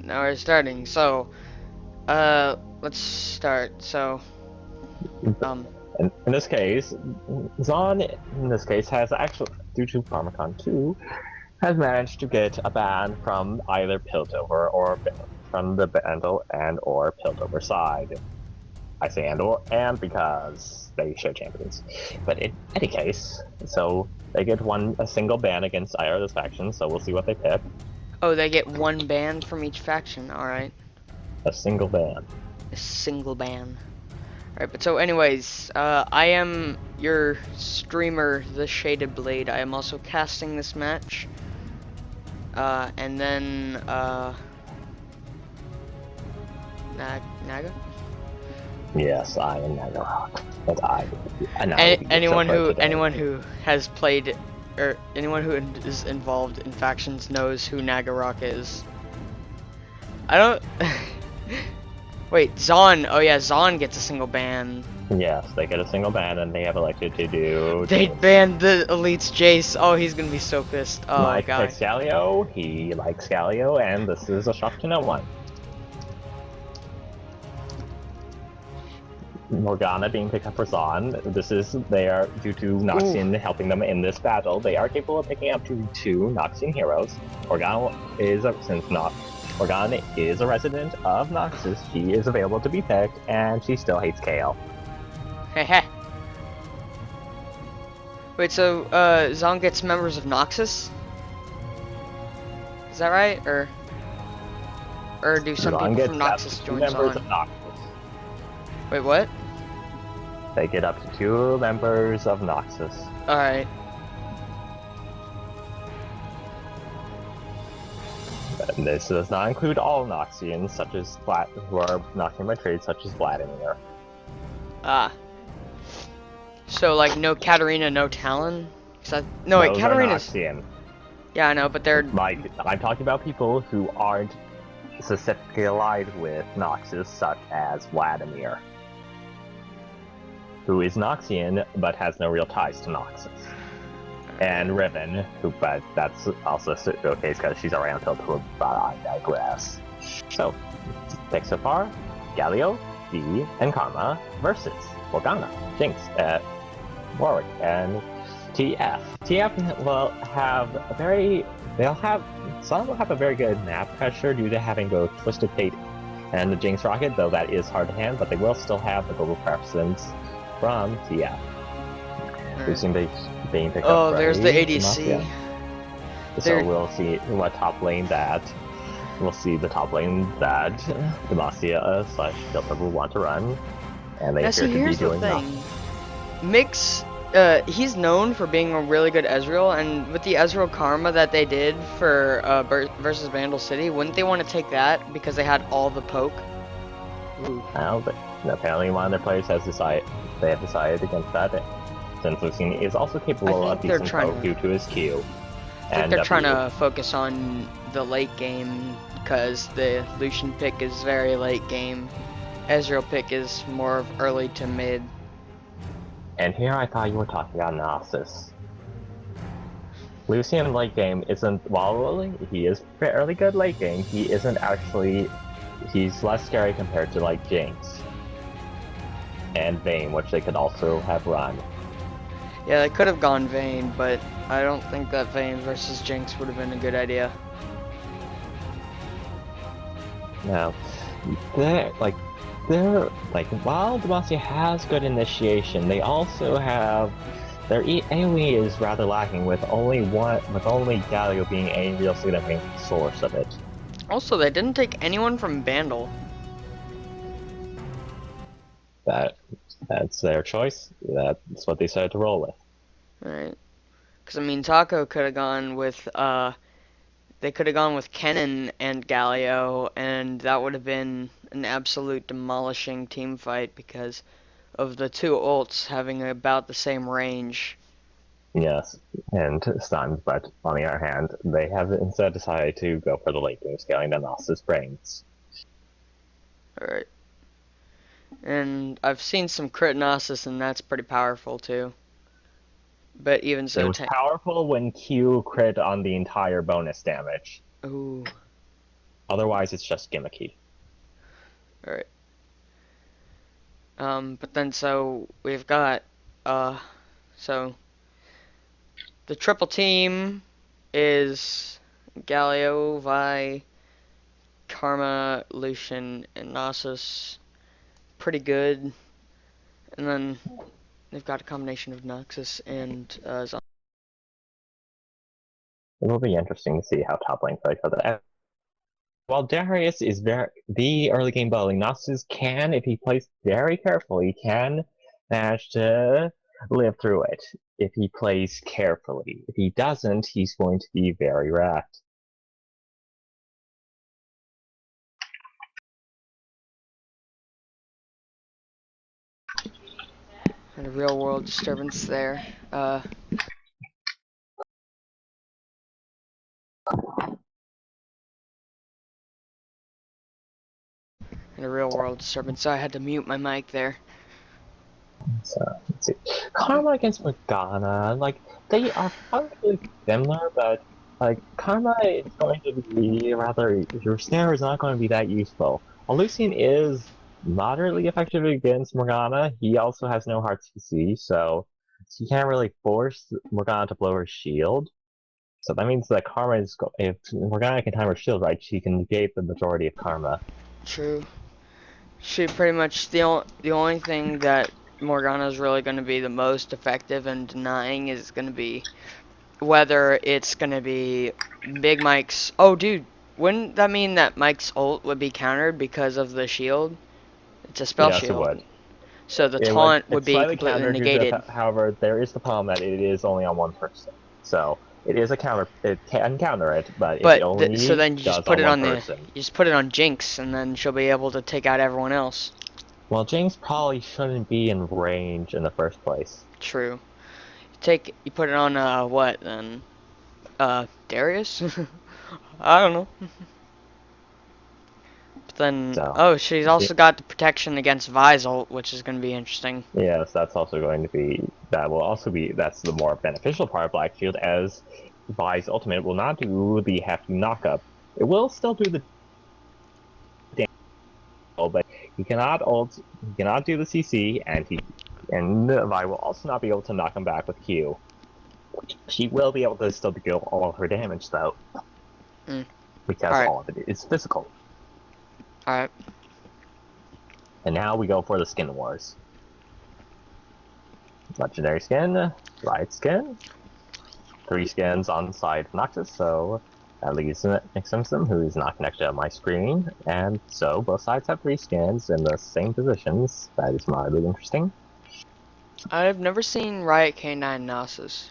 now we're starting. So, let's start. So, um, In this case, Zon, in this case, has actually, due to Pharmacon 2, has managed to get a ban from either Piltover or from the Bandle and or Piltover side. I say and because they share champions. But in any case, so they get a single ban against either of those factions, so we'll see what they pick. oh, they get one ban from each faction. All right, A single ban. a single ban. All right, but so anyways, I am your streamer, the Shaded Blade. I am also casting this match. And then Naga. Yes, I am Nagarok. But Anyone who has played or anyone who is involved in factions knows who Nagarok is. I don't. Wait, Zon. Oh yeah, Zon gets a single ban. Yes, they get a single ban, and they have elected to do. They banned the Elite's Jace. Oh, he's gonna be so pissed. Oh Mike god. picks Galio, he likes Galio, and this is a shock to no one. Morgana being picked up for Zon. They are, due to Noxian helping them in this battle, they are capable of picking up to 2 Noxian heroes. Morgana is a resident of Noxus, she is available to be picked, and she still hates KO. Heh. Wait, so Zon gets members of Noxus? Is that right? Or do some Zon people from gets Noxus up to join members Zon? of Noxus. Wait, what? They get up to 2 members of Noxus. Alright. And this does not include all Noxians, such as who are Noxian by trade, such as Vladimir. Ah. So, like, no Katarina, no Talon? No, wait, Those Katarina's... are Noxian. Yeah, I know, but they're... Like, I'm talking about people who aren't specifically allied with Noxus, such as Vladimir, who is Noxian, but has no real ties to Noxus. And Riven, but that's also the case because she's around Piltover, but I digress. So, picks so far, Galio, V, and Karma versus Morgana, Jinx, Warwick, and TF. TF will have some will have a very good map pressure due to having both Twisted Fate and the Jinx Rocket, though that is hard to hand, but they will still have the global preference from TF. We've seen being picked up. Oh, there's the ADC. So we'll see what top lane that. We'll see the top lane that Demacia / Piltover will want to run, and they appear to be doing that. Mix, he's known for being a really good Ezreal, and with the Ezreal Karma that they did for versus Vandal City, wouldn't they want to take that because they had all the poke? Ooh. Well, but apparently one of their players has decided against that. Since Lucian is also capable of decent poke due to his Q. I think they're trying to focus on the late game because the Lucian pick is very late game. Ezreal pick is more of early to mid. And here I thought you were talking about Nasus. Lucian late game isn't, while he is fairly good late game, he isn't actually, he's less scary compared to like Jinx and Vayne, which they could also have run. Yeah, they could have gone Vayne, but I don't think that Vayne versus Jinx would have been a good idea. No, while Demacia has good initiation, they also have their AoE is rather lacking, with only Galio being a real significant source of it. Also, they didn't take anyone from Bandle. That's their choice. That's what they decided to roll with. Alright. Because, I mean, Taco could have gone with, they could have gone with Kennen and Galio, and that would have been an absolute demolishing team fight because of the two ults having about the same range. Yes, and stuns, but on the other hand, they have instead decided to go for the late game scaling the Nasus brains. Alright. And I've seen some crit Nasus, and that's pretty powerful too. But even so, it was powerful when Q crit on the entire bonus damage. Ooh. Otherwise, it's just gimmicky. Alright. But then so we've got so the triple team is Galio, Vi, Karma, Lucian, and Nasus. Pretty good. And then they've got a combination of Noxus and Zon. It will be interesting to see how top lane plays each other. And while Darius is the early game bowling, Nasus can, if he plays very carefully, can manage to live through it. If he plays carefully. If he doesn't, he's going to be very wrecked. And a real world disturbance there. And a real world disturbance, so I had to mute my mic there. So, let's see. Karma against Morgana, like, they are functionally similar, but, like, Karma is going to be rather, your snare is not going to be that useful. While Lucian is moderately effective against Morgana, he also has no hard CC, so he can't really force Morgana to blow her shield. So that means that Karma is, if Morgana can time her shield right, she can negate the majority of Karma. True. She pretty much the only thing that Morgana is really going to be the most effective in denying is going to be whether it's going to be Big Mike's. Oh, dude, wouldn't that mean that Mike's ult would be countered because of the shield? It's a spell Yes, it shield, would. so the It would. taunt would It's be slightly completely countered due to negated. however, there is the problem that it is only on one person. So it is a counter. It can counter it, but it But so only then you just does put on it one on person. you just put it on Jinx, and then she'll be able to take out everyone else. Well, Jinx probably shouldn't be in range in the first place. True. You put it on what then? Darius? I don't know. But then, So oh, she's also got the protection against Vi's ult, which is going to be interesting. yes, that's also going to be that's the more beneficial part of Black Shield, as Vi's ultimate will not do the hefty knockup. It will still do the damage, but he cannot do the CC, and Vi will also not be able to knock him back with Q. She will be able to still deal all of her damage, though, because Alright. all of it is physical. Alright. And now we go for the skin wars. Legendary skin, Riot skin, 3 skins on the side of Noxus, so that leaves Nixumsum, who is not connected on my screen, and so both sides have 3 skins in the same positions. That is mildly interesting. I've never seen Riot K9 Nasus.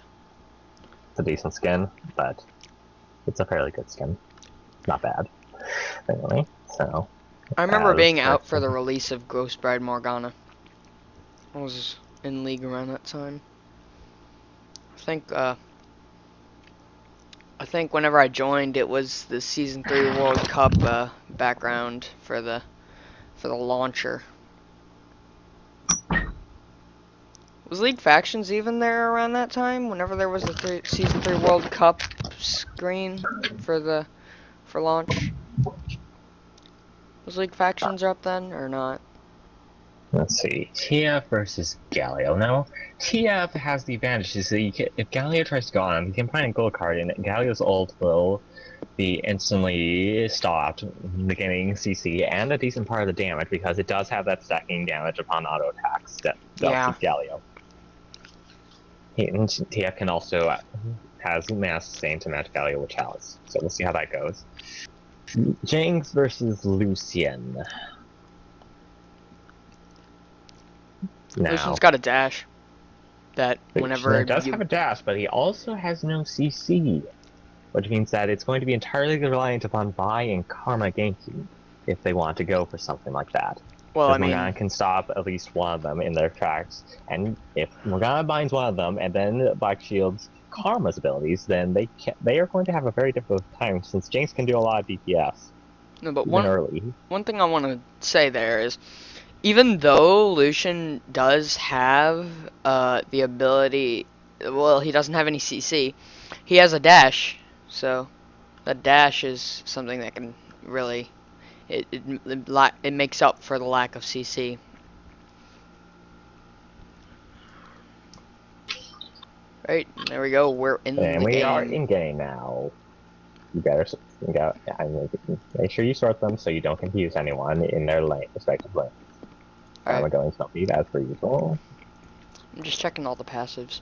It's a decent skin, but it's a fairly good skin. Not bad. Anyway, so I remember being out for the release of Ghost Bride Morgana. I was in League around that time. I think whenever I joined, it was the Season 3 World Cup background for the launcher. Was League Factions even there around that time? Whenever there was the Season 3 World Cup screen for launch? Was League Factions up then, or not? Let's see. TF versus Galio. Now, TF has the advantage. Is that if Galio tries to go on, he can find a gold card, and Galio's ult will be instantly stopped, negating CC and a decent part of the damage, because it does have that stacking damage upon auto attacks that keep Galio. TF can also has mass same to match Galio with Chalice, so we'll see how that goes. Jinx versus Lucian. Now, Lucian's got a dash. That whenever he does have a dash, but he also has no CC, which means that it's going to be entirely reliant upon Vi and Karma ganking if they want to go for something like that. Well, I mean, Morgana can stop at least one of them in their tracks, and if Morgana binds one of them and then Black shields Karma's abilities, then they are going to have a very difficult time, since Jinx can do a lot of DPS. No, but one thing I want to say there is, even though Lucian does have the ability, well, he doesn't have any CC, he has a dash, so that dash is something that can really it makes up for the lack of CC. Right, there we go. We're in And the we are game. in game now. You better make sure you sort them so you don't confuse anyone in their respective lanes. Alright, I'm going to lead as per usual. I'm just checking all the passives.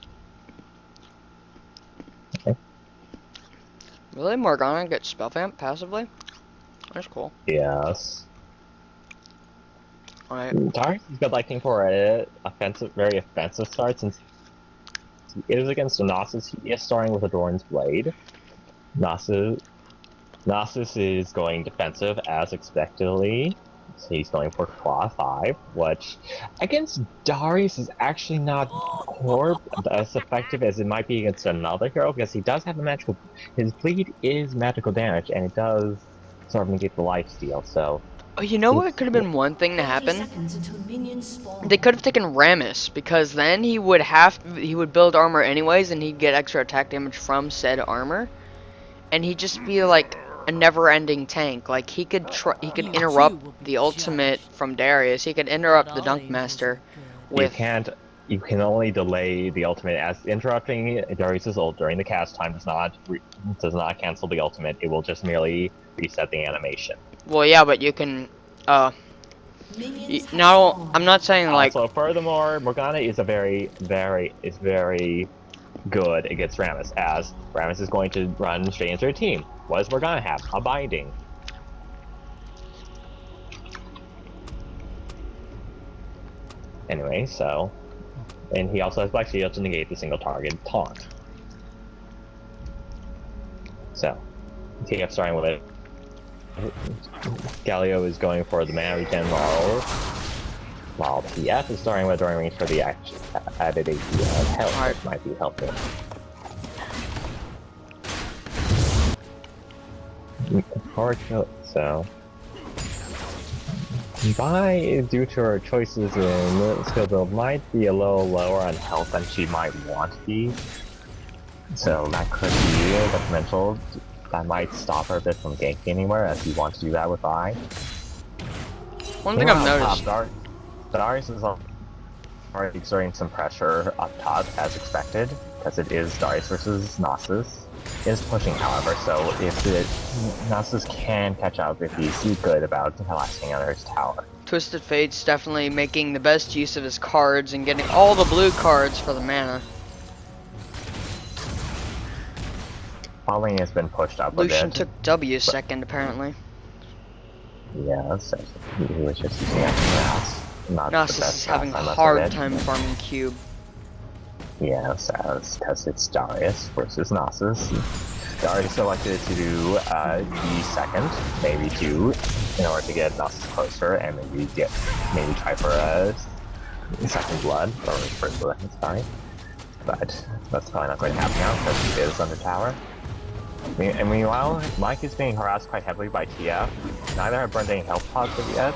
Okay. Really? Morgana gets spell vamp passively? That's cool. Yes. Alright. Darius is good liking for a very offensive start since he is against a Gnosis. He is starting with a Doran's Blade. Gnosis is going defensive as expectedly. So he's going for Claw 5, which against Darius is actually not as effective as it might be against another hero because he does have a magical. His bleed is magical damage and it does sort of negate the lifesteal. So Oh, you know what could have been one thing to happen? They could have taken Rammus, because then he would build armor anyways, and he'd get extra attack damage from said armor, and he'd just be like a never-ending tank. Like he could interrupt the ultimate from Darius. He could interrupt the Dunk Master with. You can only delay the ultimate as interrupting Darius's ult during the cast time does not cancel the ultimate. It will just merely reset the animation. Well, yeah, but you can. Now I'm not saying like. Also, furthermore, Morgana is very good against Rammus, as Rammus is going to run straight into her team. What does Morgana have? A binding. Anyway, so. And he also has Black Shield to negate the single target taunt. So, TF starting with it. Galio is going for the mana regen while TF is starting with during range for the added AP of health, which might be helpful. Hard kill, so. Vi, due to her choices in skill build, might be a little lower on health than she might want to be. So that could be detrimental. That might stop her a bit from ganking anywhere, as you want to do that with Vi. One thing I've noticed. Darius is already exerting some pressure up top, as expected, because it is Darius versus Gnosis. Is pushing, however, so if Gnosis can catch up if he's good about collapsing under his tower. Twisted Fate's definitely making the best use of his cards and getting all the blue cards for the mana. Following has been pushed up Lucian a bit. took W second, apparently. Yeah, so he was just using it as not Gnosis the best is having a pass, hard time farming cube. Yes, because it's Darius versus Gnosis. Darius selected to do D second, maybe 2, in order to get Gnosis closer, and maybe try for a second blood, or first blood, sorry. But that's probably not going to happen now, because he is under tower. And meanwhile, Mike is being harassed quite heavily by TF. Neither have burned any health pods yet.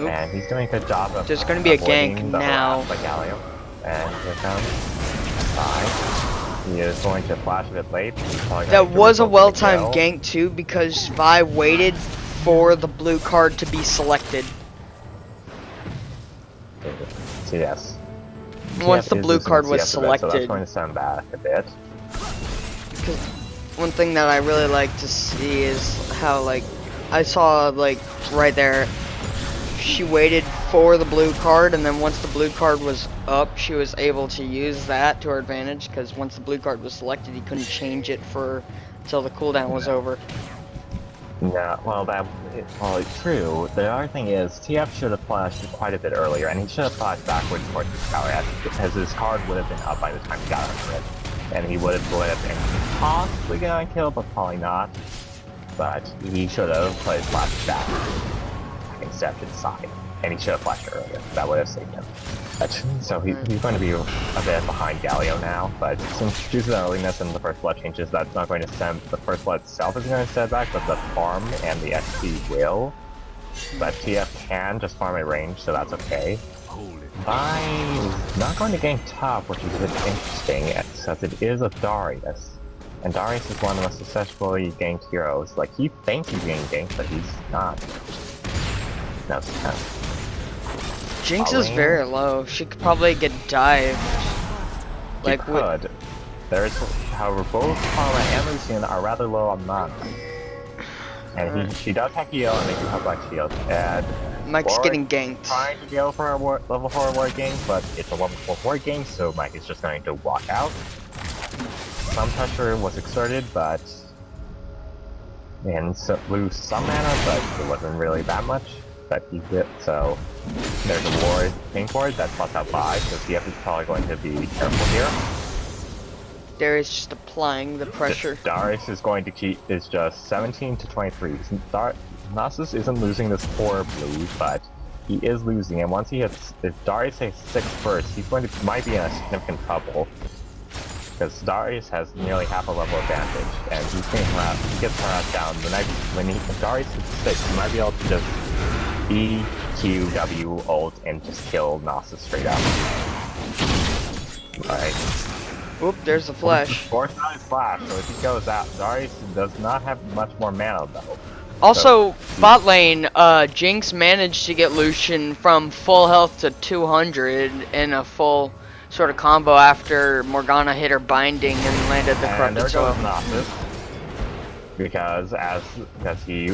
Oop. And he's doing a good job of there's going to be a gank now. By Galio. And here comes Vi. He is going to flash a bit late. That was a well-timed gank too, because Vi waited for the blue card to be selected. So yes. Once the blue card was selected. So that's going to send back a bit. Because one thing that I really like to see is how, like, I saw, like, right there, she waited for the blue card, and then once the blue card was up, she was able to use that to her advantage, because once the blue card was selected, he couldn't change it until the cooldown was over. No, well, it's true. The other thing is, TF should have flashed quite a bit earlier, and he should have flashed backwards towards his tower, because his card would have been up by the time he got under it. And he would have been possibly gonna kill, but probably not. But he should have played flash back instead to the side. And he should have flashed earlier. That would have saved him. So he's going to be a bit behind Galio now, but since due to the earliness and the first blood changes, that's not going to send the first blood itself is going to set back, but the farm and the XP will. But TF can just farm at range, so that's okay. Vi not going to gank top, which is a bit interesting, since it is a Darius. And Darius is one of the most successfully ganked heroes. Like, he thinks he's getting ganked, but he's not. No, it's kind of... Jinx is very low. She could probably get dived. She could. There's, however, both Karma and Lucian are rather low on mana. And she does have heal, and they do have black shield. And Mike's getting ganked. Trying to go for a level 4 ward game, but it's a level 4 ward game, so Mike is just going to walk out. Some pressure was exerted, but and so lose some mana, but it wasn't really that much that he did. So there's a ward, pink ward that's plus out 5, so CF is probably going to be careful here. Darius just applying the pressure. Darius is going to keep is just 17 to 23. Nasus isn't losing this horribly, but he is losing, and once he hits, if Darius hits 6 first, he's going to might be in a significant trouble. Because Darius has nearly half a level advantage, and he gets harassed down. When Darius hits 6, he might be able to just EQW ult and just kill Nasus straight up. Alright. Oop, there's the flash. Force out his flash, so if he goes out, Darius does not have much more mana though. Also, bot lane, Jinx managed to get Lucian from full health to 200 in a full sort of combo after Morgana hit her binding and landed the corrupted soil. And there goes Nasus. Because he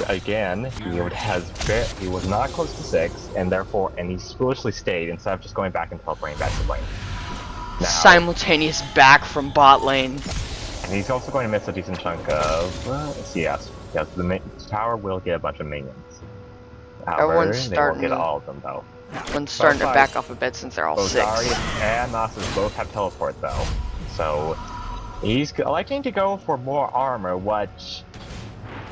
was not close to 6, and therefore he's foolishly stayed instead of just going back and teleporting back to lane. Now, simultaneous back from bot lane. And he's also going to miss a decent chunk of CS. Because the tower will get a bunch of minions. However, they won't get all of them though. Everyone's starting to back off a bit since they're all 6. Darius and Nasus both have teleport though. So he's electing to go for more armor, which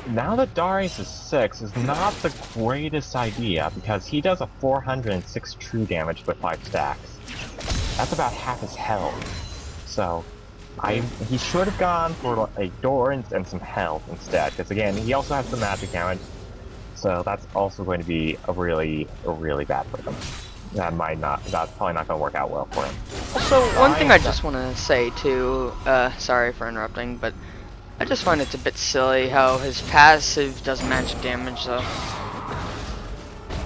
now that Darius is 6 is not the greatest idea because he does a 406 true damage with 5 stacks. That's about half his health. So he should have gone for a door and some health instead, because again, he also has some magic damage, so that's also going to be a really bad for him. That's probably not going to work out well for him. Also, one thing I just want to say too, sorry for interrupting, but I just find it's a bit silly how his passive does magic damage though.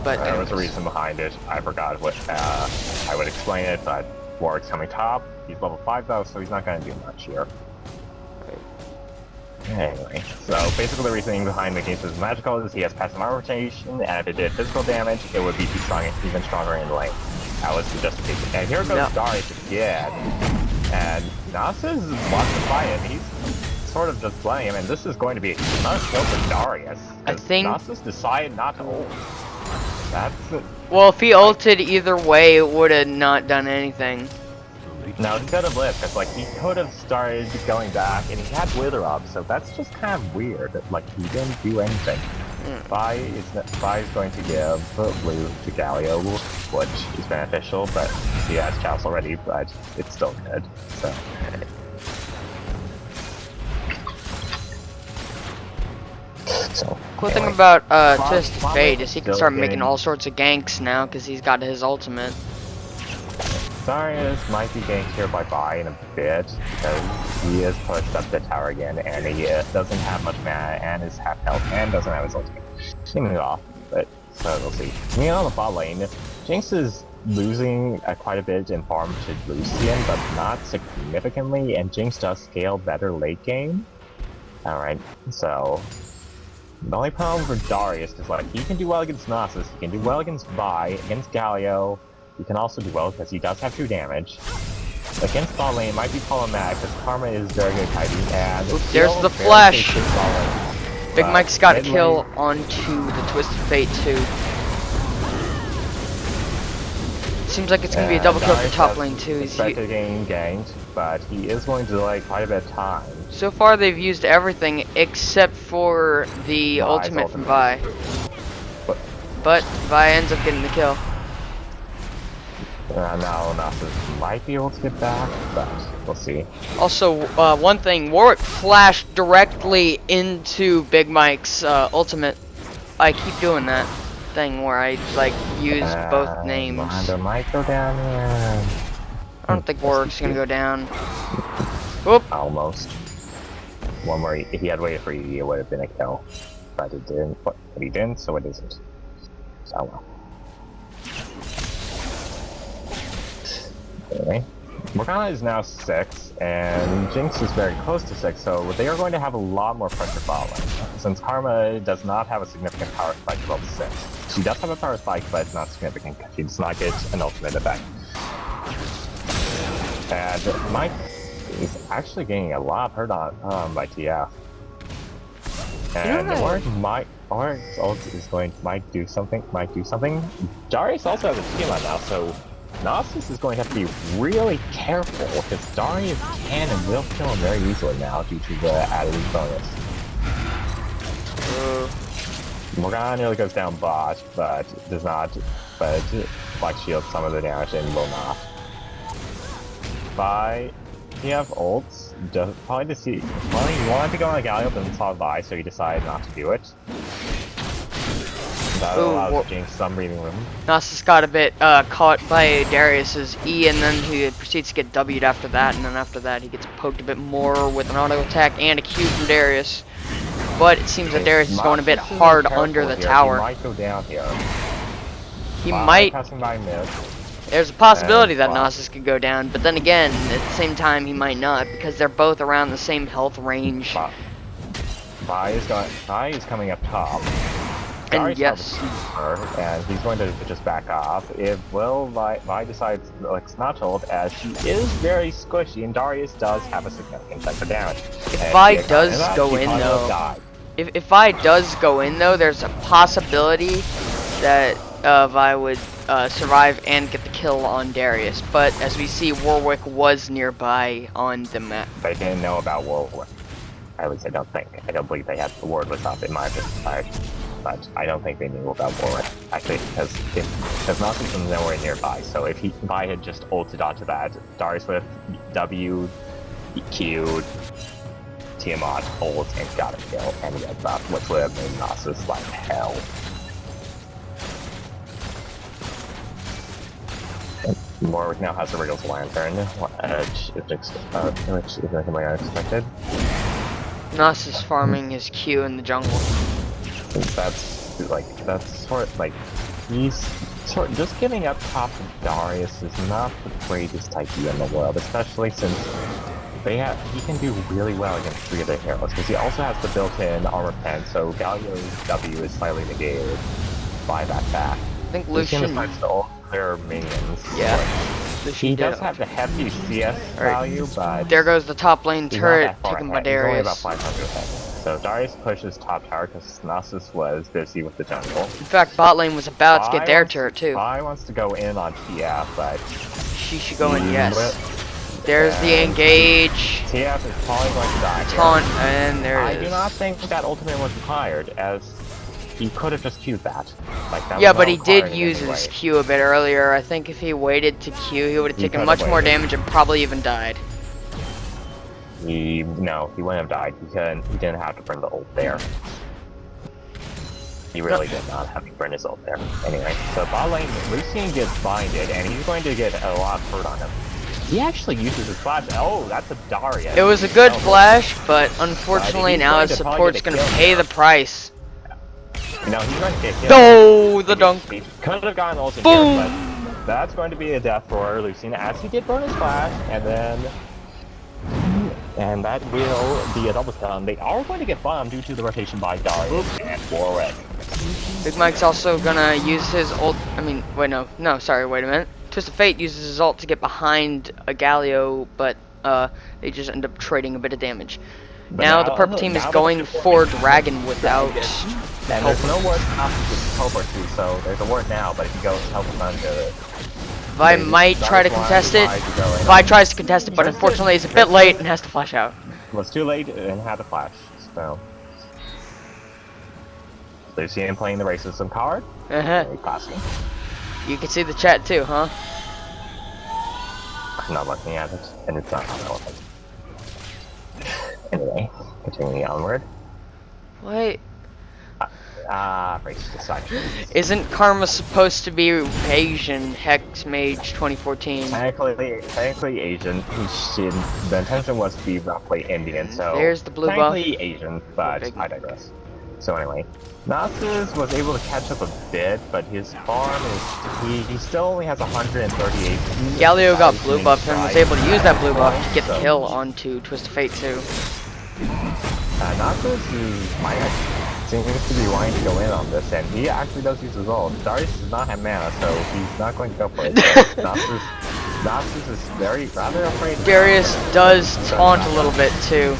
But there was a reason behind it. I forgot what, I would explain it, but Warwick's coming top. He's level 5 though, so he's not going to do much here. Anyway, so basically the reasoning behind making this magical is he has passive armor rotation, and if it did physical damage, it would be too strong, even stronger in lane. That was the justification. And here goes Darius again. And Nasus wants to fight him. He's sort of just playing him, and this is going to be another kill for Darius. I think Nasus decided not to ult. That's it. Well, if he ulted either way, it would have not done anything. No, he could have lived, because like he could have started going back, and he had Wither up, so that's just kind of weird. Like he didn't do anything. Vi is going to give blue to Galio, which is beneficial, but he has Chouse already, but it's still good. So. Cool thing about Twisted Fate is he can start making all sorts of ganks now because he's got his ultimate. Darius might be ganked here by Vi in a bit because he is pushed up the tower again, and he doesn't have much mana and is half health and doesn't have his ultimate. Seeming it off, but so we'll see. Meanwhile, on the bot lane, Jinx is losing quite a bit in farm to Lucian, but not significantly, and Jinx does scale better late game. Alright, so the only problem for Darius is like he can do well against Nasus, he can do well against Vi, against Galio, he can also do well because he does have 2 damage. Against bot lane it might be problematic because Karma is very good kiting, and there's the flash! Big Mike's got a kill onto the Twisted Fate too. Seems like it's gonna be a double kill for top lane too. He's getting ganked, but he is going to delay quite a bit of time. So far they've used everything except for the ultimate from Vi. But Vi ends up getting the kill. Now Nasus might be able to get back, but we'll see. Also, one thing, Warwick flashed directly into Big Mike's ultimate. I keep doing that thing where I like use both names. Mondo might go down here. I don't think Warwick's gonna go down. Whoop. Almost. one where if he had waited for you, it would have been a kill. But it didn't. But he didn't, so it isn't. Oh well. Anyway, Morgana is now 6, and Jinx is very close to 6, so they are going to have a lot more pressure following. Since Karma does not have a significant power spike above 6. She does have a power spike, but it's not significant. She does not get an ultimate effect. And Mike is actually getting a lot of hurt on by TF. And Oryx's ult is going to might do something. Darius also has a team on now, so Gnosis is going to have to be really careful because Darius can and will kill him very easily now due to the added bonus. Morgana nearly goes down bot, but does not. But Black shields some of the damage and will not. He have ults, probably he wanted to go on a Galio, but then saw Vi, so he decided not to do it. That allows Jinx some breathing room. Gnosis got a bit caught by Darius's E, and then he proceeds to get W'd after that, and then after that he gets poked a bit more with an auto attack and a Q from Darius. But it seems that Darius is going a bit hard under the tower. He might go down here. He might. Passing by mid. There's a possibility that Gnosis could go down, but then again, at the same time, he might not, because they're both around the same health range. Vi is coming up top. And yes. And he's going to just back off. If Vi decides, like, not told, as she is very squishy, and Darius does have a significant chunk of damage. If Vi does go in, though, if Vi does go in, though, there's a possibility that Vi would survive and get the kill on Darius, but as we see, Warwick was nearby on the map. They didn't know about Warwick. At least I don't think. I don't believe they had the word was up in my opinion, but I don't think they knew about Warwick. Actually, because Gnosis was nowhere nearby, so if Vi had just ulted onto that, Darius would have W, Q'd, Tiamat, ult, and got a kill, and he had that, which would have made Gnosis like hell. Warwick now has the Wriggles Lantern, which is nothing unexpected. Gnosis farming his Q in the jungle. That's sort of like, just giving up top of Darius is not the greatest idea in the world, especially since he can do really well against 3 of their heroes, because he also has the built-in armor pen, so Galio's W is slightly negated by that back. I think Lucian decides to ult their minions. Yeah. He does have the hefty CS value, but there goes the top lane turret taken by Darius. He's only about 500 ahead. So Darius pushes top tower because Gnosis was busy with the jungle. In fact, bot lane was about to get their turret too. Vi wants to go in on TF, but she should go in. Yes. There's the engage. TF is probably going to die. Taunt, and there it is. I do not think that ultimate was required, as he could have just queued that. Yeah, but he did use his Q a bit earlier. I think if he waited to Q, he would have taken much more damage and probably even died. No, he wouldn't have died. He didn't have to burn the ult there. He really did not have to burn his ult there. Anyway, so bot lane, Lucian gets binded, and he's going to get a lot of hurt on him. He actually uses his flash. Oh, that's a Darius. It was a good flash, but unfortunately now his support's going to pay the price. No, he's going to get killed. Oh, the dunk. He could have gotten ult in Boom. here, but that's going to be a death for Lucian, as he did burn his flash, and that will be a double stun. They are going to get bombed due to the rotation by Darius and Warwick. Big Mike's also gonna use his ult. I mean, wait, no, sorry, wait a minute. Twist of Fate uses his ult to get behind a Galio, but they just end up trading a bit of damage. Now the purple team is going for Dragon without. And there's no ward to teleport to, so there's a ward now, but if you go teleport onto it. Vi might try to contest it. Vi tries to contest it, but unfortunately it's a bit late and has to flash out. It was too late and had to flash, so. Lucian playing the racism card. Very classy. You can see the chat too, huh? I'm not looking at it, and it's not relevant. Anyway, continuing onward. Wait. race decided. Isn't Karma supposed to be Asian? Hex Mage 2014. Technically Asian. The intention was to be roughly Indian, so There's the blue buff. technically Asian, but I digress. So anyway, Nasus was able to catch up a bit, but his farm is he still only has 138. Galio got blue buff and was able to use that blue buff to get the kill onto Twist of Fate too. Nasus seems to be wanting to go in on this, and he actually does use his ult. Darius does not have mana, so he's not going to go for it. So Nasus is rather afraid. Darius does taunt a little bit too.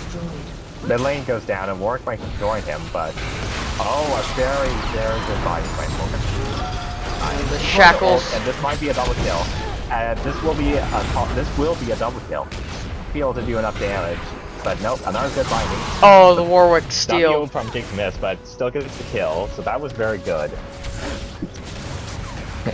The lane goes down, and Warwick might join him, but a very good fighting by Warwick. The shackles, and this might be a double kill. And this will be a double kill. Be able to do enough damage. But nope, another good binding. Oh, the Warwick steal. W from Jinx miss, but still gets the kill, so that was very good.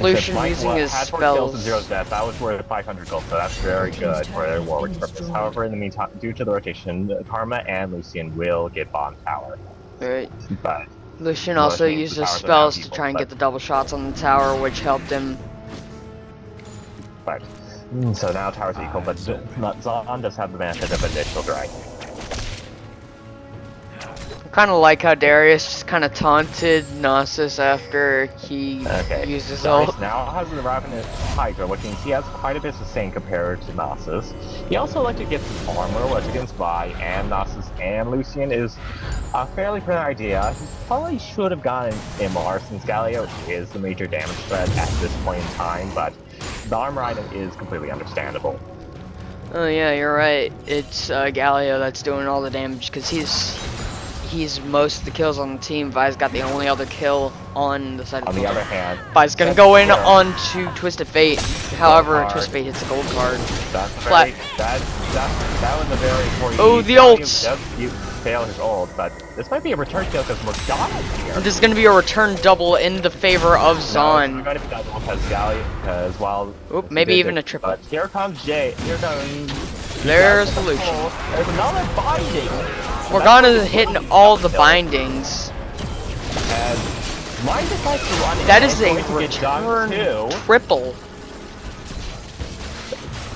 Lucian using his had 4 spells. kills and 0 death, that was worth 500 gold, so that's very good for Warwick's purpose. However, in the meantime, due to the rotation, Karma and Lucian will get bottom tower. Right. But Lucian also used his spells to try and get the double shots on the tower, which helped him. But so now tower's equal, but Zon does have the benefit of initial drag. Kind of like how Darius just kind of taunted Nasus after he used his ult. Now has the Ravenous Hydra, which means he has quite a bit to say compared to Nasus. He also likes to get some armor, which against Vi and Nasus and Lucian is a fairly good idea. He probably should have gotten MR since Galio is the major damage threat at this point in time, but the armor item is completely understandable. Oh yeah, you're right. It's Galio that's doing all the damage because he's most of the kills on the team. Vi's got the only other kill on the side of On the other hand, Vi's gonna go in onto Twisted Fate. However, Twisted Fate hits a gold card. That was a very important. Oh, the ult! You fail his ult, but this might be a return kill because Morgana's here. This is gonna be a return double in the favor of Zon. No, it's gonna be double because Galio, while. Oop, maybe even a triple. But here comes Jay. Here comes. There's the Lucian. There's another binding. Morgana's hitting all the bindings. And might decide to run it. That is a return triple.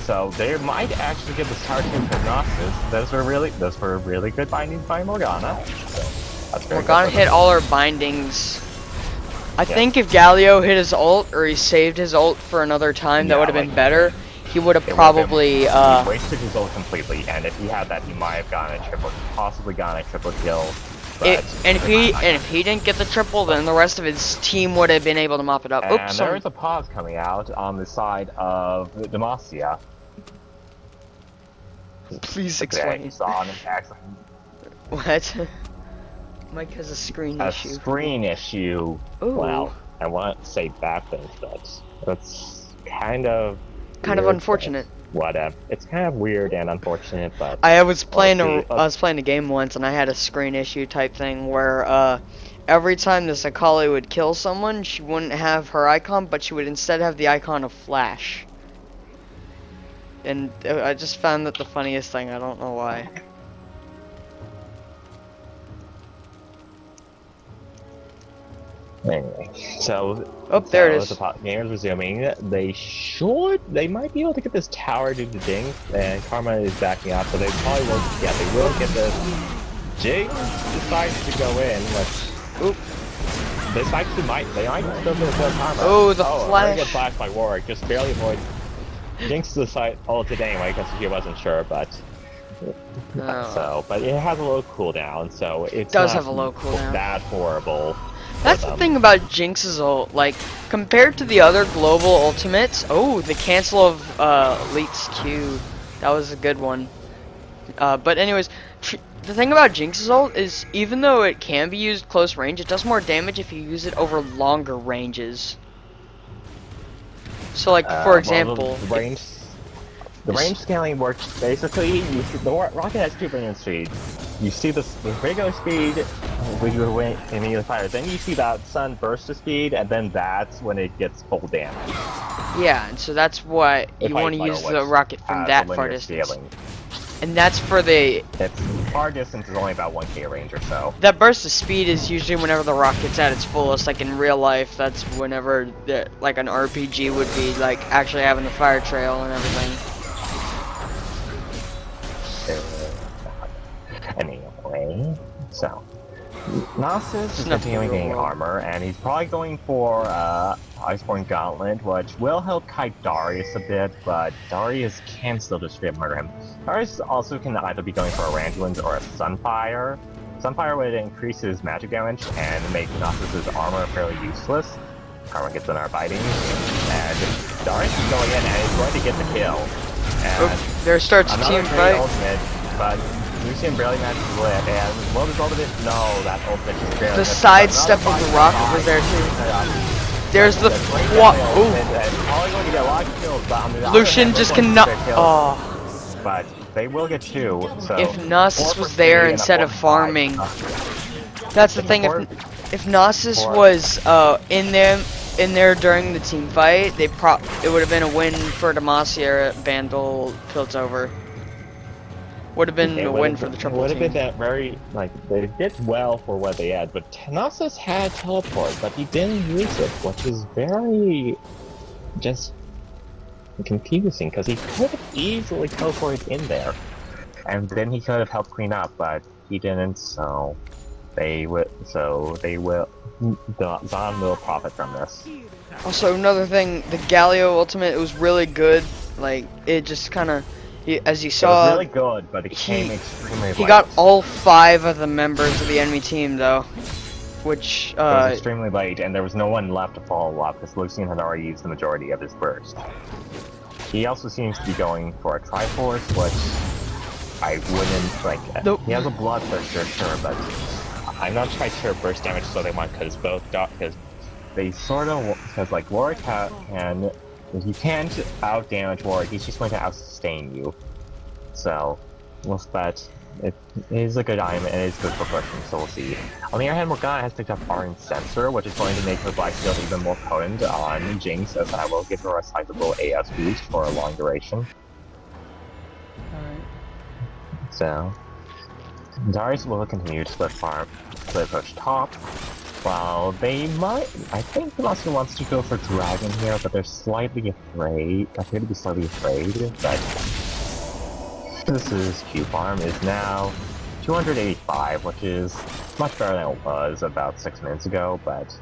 So they might actually get this tower to Nasus. Those were really good bindings by Morgana. So Morgana hit all her bindings. I think if Galio hit his ult, or he saved his ult for another time, that would have been better. He would have probably he wasted his ult completely, and if he had that, he might have possibly gotten a triple kill. And if he didn't get the triple, then the rest of his team would have been able to mop it up. And there is a pause coming out on the side of Demacia. Please explain. What? Mike has a screen issue. A screen issue. Ooh. Well, I want to say bad things, but that's kind of unfortunate. Whatever. It's kind of weird and unfortunate, but I was playing a game once, and I had a screen issue type thing where every time this Akali would kill someone, she wouldn't have her icon, but she would instead have the icon of Flash. And I just found that the funniest thing. I don't know why. Anyway, so there it is. The game is resuming. They might be able to get this tower due to Jinx, and Karma is backing up, so they probably will. Yeah, they will get this. Jinx decides to go in, but they might still be able to kill Karma. Oh, the flash! Very good flash by Warwick, just barely avoids. Jinx decided ulted anyway because he wasn't sure, but. But it has a low cooldown, so it does have a low cooldown. That horrible. That's the thing about Jinx's ult, like, compared to the other global ultimates, the cancel of Elite's Q, that was a good one. But anyways, the thing about Jinx's ult is, even though it can be used close range, it does more damage if you use it over longer ranges. So, like, for example... The range scaling works basically, you see, the rocket has 2 range speed. You see the regular speed when you went immediately fire, then you see that sun burst of speed, and then that's when it gets full damage. Yeah, and so that's what you want to use the rocket from that far distance. And that's for the... Its far distance is only about 1k range or so. That burst of speed is usually whenever the rocket's at its fullest, like in real life, that's whenever, like an RPG would be, like, actually having the fire trail and everything. Anyway, so... Gnosis is continuing getting armor, and he's probably going for Iceborne Gauntlet, which will help kite Darius a bit, but Darius can still just straight up murder him. Darius also can either be going for a Randuin's or a Sunfire. Sunfire would increase his magic damage and make Gnosis' armor fairly useless. Karma gets in our biting, and Darius is going in and he's going to get the kill. And there starts a team fight. Ultimate, but Lucian barely managed to live, and what result of it? No, that ultimate just barely. The sidestep of the rocket was there too. There's the Lucian just cannot. Oh. But they will get 2. So if Gnosis was there instead of farming, that's the thing. If Gnosis was in there during the team fight, it would have been a win for Demacia, Vandal, Piltover. Would have been a win for the triple team. Would have been that very, like, they did well for what they had, but Gnosis had teleport, but he didn't use it, which is very just confusing, because he could have easily teleported in there, and then he could have helped clean up, but he didn't, so Zon will profit from this. Also, another thing, the Galio ultimate, it was really good, like, it just kind of... as you saw, it was really good, but it came extremely late. He got all 5 of the members of the enemy team, though, which it was extremely late, and there was no one left to follow up because Lucian had already used the majority of his burst. He also seems to be going for a Triforce, which I wouldn't like. Nope. He has a Bloodthirster, sure, but I'm not quite sure burst damage is what they want because they sort of because like Warwick can. You can't out-damage Warwick, he's just going to out-sustain you. So, but it is a good item and it is good for pushing, so we'll see. On the other hand, Morgana has picked up Orange Sensor, which is going to make her Black Shield even more potent on Jinx, as I will give her a sizable AS boost for a long duration. Alright. So, Darius will continue to split push top. Well, they might. I think Demacia wants to go for Dragon here, but they're slightly afraid. Appear to be slightly afraid. But this is Q Farm is now 285, which is much better than it was about 6 minutes ago. But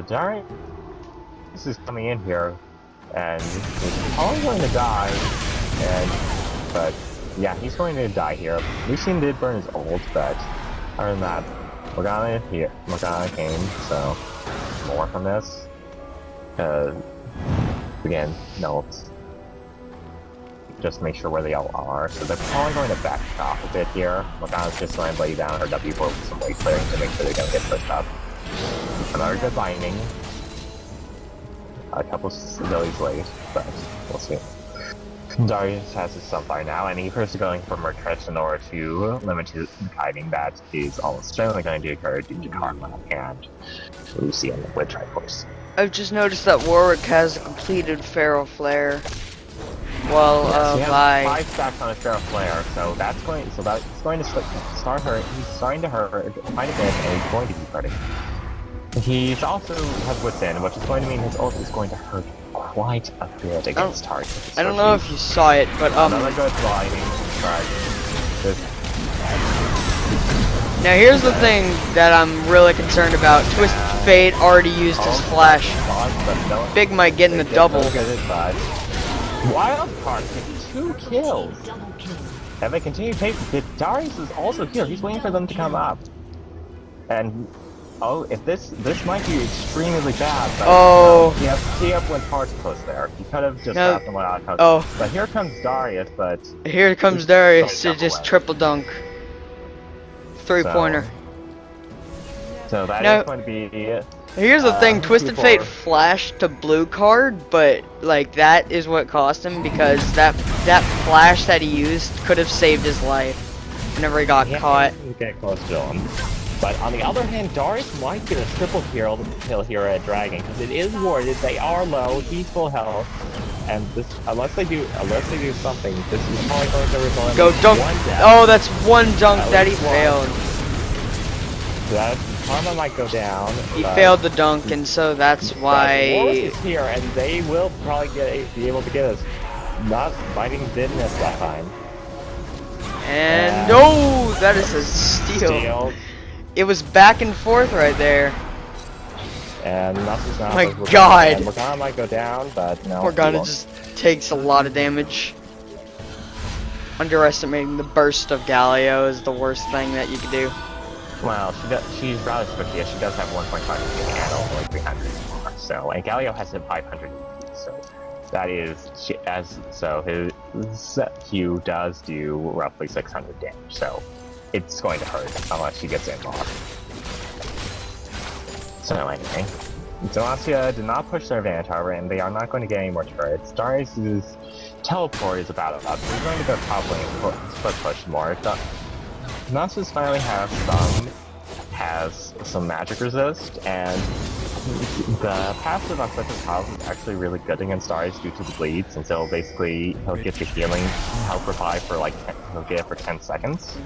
Darius is coming in here, and he's probably going to die. But yeah, he's going to die here. Lucian did burn his ult, but other than that. Morgana came, so more from this. Again, no. Just make sure where they all are. So they're probably going to back off a bit here. Morgana's just going to lay down her W4 with some weight clearing to make sure they don't get pushed up. Another good binding. A couple civilians late, but we'll see. Darius has his Sunfire now, and he's going for Mertresh in order to limit his kiting. That is almost certainly going to occur due to Karma and Lucian with Triforce. I've just noticed that Warwick has a completed Feral Flare. Well, yes, he has 5 stacks on his Feral Flare, so that's going. So that's going to start her. He's starting to hurt quite a bit, and he's going to be hurting. He's also has Within, which is going to mean his ult is going to hurt quite a bit against targets. I don't know if you saw it, but another good sliding, but now here's the thing that I'm really concerned about. Twisted Fate already used his flash. Big Mike getting the double. Wild Card gets 2 kills. And they continue taking. Darius is also here. He's waiting for them to come up. And oh, if this might be extremely bad. But, he has to tee up when parts close there. He could have just stopped and went out of coast. But here comes Darius, but here comes Darius to just triple dunk. 3-pointer. So that is going to be. Here's the thing, Twisted Fate flashed to blue card, but like that is what cost him because that flash that he used could have saved his life whenever he got caught. Get close to him. But on the other hand, Darius might get a triple kill here at Dragon, because it is warded, they are low, he's full health. and this unless they do something, this is probably going to result in Go dunk. one death. Oh, that's one dunk At that he least one. failed. That karma might go down. He but- failed the dunk, and so that's but why. Warwick is here, and they will probably be able to get us. Not fighting did miss that time. And oh, that is a steal. It was back and forth right there. And nothing's not. My God. And Morgana might go down, but no. Morgana just takes a lot of damage. Underestimating the burst of Galio is the worst thing that you could do. Well, she's rather squishy. She does have 1.5 and only 300 more. So, and Galio has 500. So, that is his Q does do roughly 600 damage. So, it's going to hurt unless she gets involved. So anyway, Demacia did not push their advantage, however, and they are not going to get any more turrets. Darius' teleport is about up. He's going to go top lane and split push more. Demacia's finally has some magic resist, and the passive on Split House is actually really good against Darius due to the bleed, since he'll get the healing health revive for he'll get it for 10 seconds.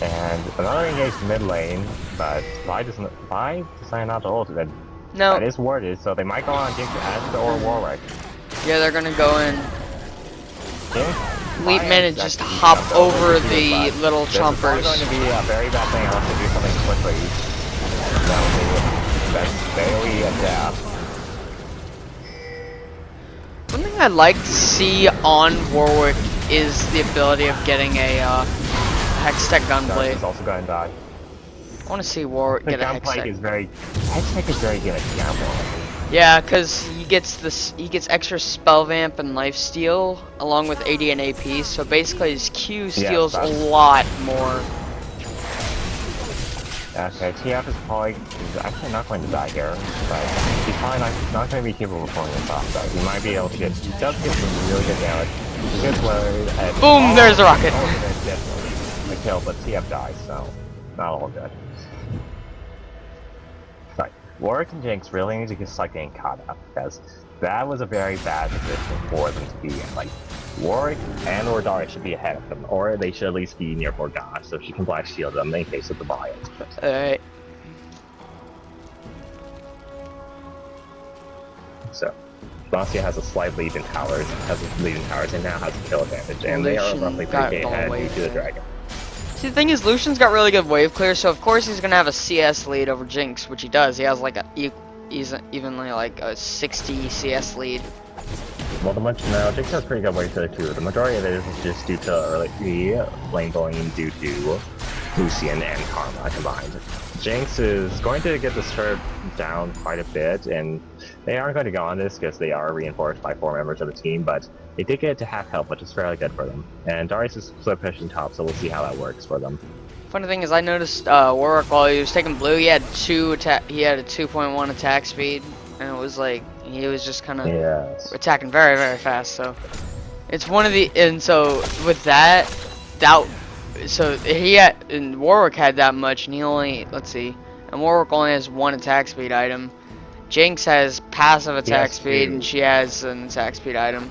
And another engaged mid lane, but Vi decided not to ult it. No. That is warded, so they might go on Jinx and or Warwick. Yeah, they're gonna go in. Jinx, Leap managed just hop over the little chompers. This is going to be a very bad thing unless they do something quickly. No, that's barely adapt. One thing I'd like to see on Warwick is the ability of getting a Hextech gunblade. He's also going to die. I want to see Warwick get a Hextech Hextech. Hextech is very good at gambling. Yeah, because he gets extra spell vamp and lifesteal along with AD and AP. So basically, his Q steals a lot more. Okay, TF is actually not going to die here, but he's probably not going to be capable of pulling this off. Though he might be able to he does get some really good damage. Good word. Boom! There's the rocket. The kill, but TF dies, so not all good. Right, Warwick and Jinx really need to start getting caught up, because that was a very bad position for them to be in. Like, Warwick and or Darius should be ahead of them, or they should at least be near Morgana, so she can blast shield them in case of the bias. Alright. So, Demacia has a slight lead in towers, and now has a kill advantage, and they are roughly 3k ahead due to the dragon. See, the thing is, Lucian's got really good wave clear, so of course he's gonna have a CS lead over Jinx, which he does. He has like evenly like a 60 CS lead. Well, Jinx has pretty good wave clear too. The majority of it is just due to early lane bullying due to Lucian and Karma combined. Jinx is going to get this turret down quite a bit, and they aren't going to go on this because they are reinforced by 4 members of the team, but they did get it to half health, which is fairly good for them. And Darius is split pushing top, so we'll see how that works for them. Funny thing is, I noticed Warwick while he was taking blue, he had a 2.1 attack speed, and it was like he was just kind of attacking very, very fast. So it's one of the so with that, so and Warwick had that much, and he only and Warwick only has 1 attack speed item. Jinx has passive attack speed, and she has an attack speed item.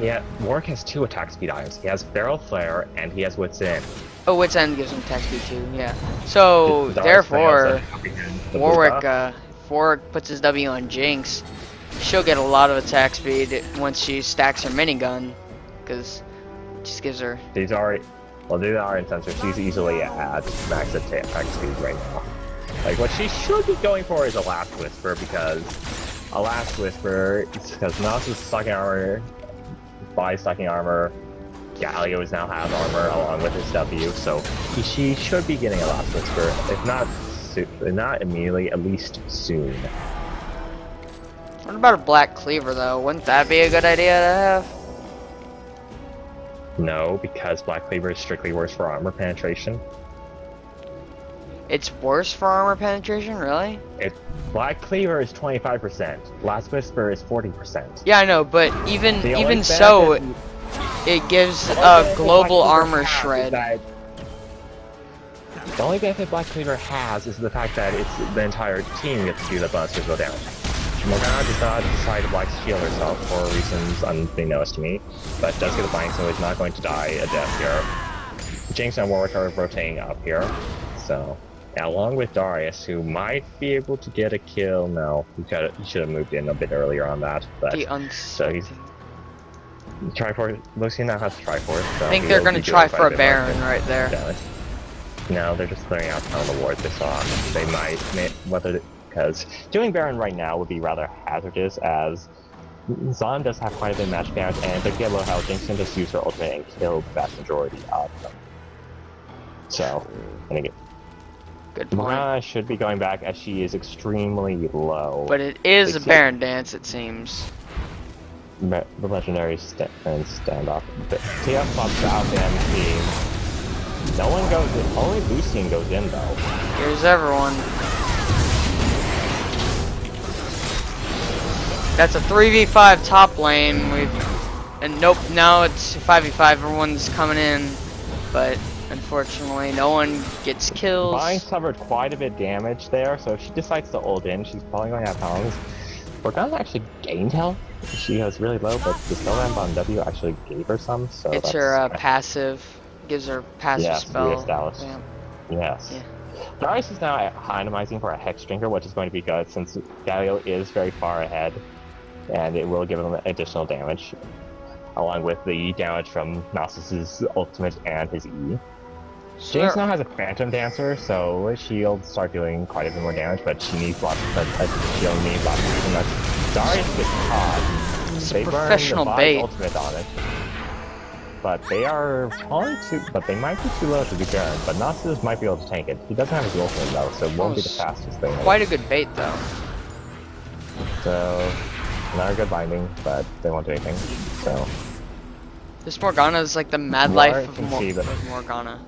Yeah, Warwick has 2 attack speed items. He has Barrel Flare, and he has Wit's End. Oh, Wit's End gives him attack speed too, yeah. So, therefore, Warwick puts his W on Jinx. She'll get a lot of attack speed once she stacks her minigun, because it just gives her... These are instances. She's easily at max attack speed right now. Like, what she should be going for is a Last Whisper, because Mouse is stacking armor, by stacking armor, Galio is now has armor along with his W, so she should be getting a Last Whisper, if not immediately, at least soon. What about a Black Cleaver though? Wouldn't that be a good idea to have? No, because Black Cleaver is strictly worse for armor penetration. It's worse for armor penetration, really? Black Cleaver is 25%. Last Whisper is 40%. Yeah, I know, but even so, it gives a global armor shred. The only benefit Black Cleaver has is the fact that the entire team gets to do the bonus to go down. Morgana does not decide to like shield herself for reasons unbeknownst to me, but does get a bind, so is not going to die a death here. Jinx and Warwick are rotating up here, so along with Darius, who might be able to get a kill. No, he should have moved in a bit earlier on that. But The so he's Triforce. Lucian now has Triforce. So I think they're gonna try for a Baron right there. Yeah. No, they're just clearing out some of the wards they saw. They might, because doing Baron right now would be rather hazardous, as Zon does have quite a bit of match damage, and if they get low health, Jinx can just use her ultimate and kill the vast majority of them. So, I think Good point. Morgana should be going back as she is extremely low. But it is a Baron dance, it seems. The legendary standoff. The TF pops out and team. No one goes in. Only Lucian goes in though. Here's everyone. That's a 3v5 top lane. And nope, now it's 5v5. Everyone's coming in, but unfortunately, no one gets kills. Vine covered quite a bit of damage there, so if she decides to ult in, she's probably going to have problems. Morgana actually gained health. She was really low, but the spell ramp on W actually gave her some. So it's her passive. Gives her passive spell. Yeah. Yes. Yeah. Darius is now itemizing for a Hex Drinker, which is going to be good since Galio is very far ahead, and it will give him additional damage, along with the damage from Nasus's ultimate and his E. Jinx now has a Phantom Dancer, so she'll start doing quite a bit more damage, but she needs lots of she'll need lots of damage. Darius gets caught. It's they a professional burn the bait. ultimate on it. But they are probably but they might be too low to be burned. But Nasus might be able to tank it. He doesn't have his ultimate though, so it won't be the fastest thing. Quite a good bait though. So, not a good binding, but they won't do anything. So, this Morgana is like the mad life of Morgana.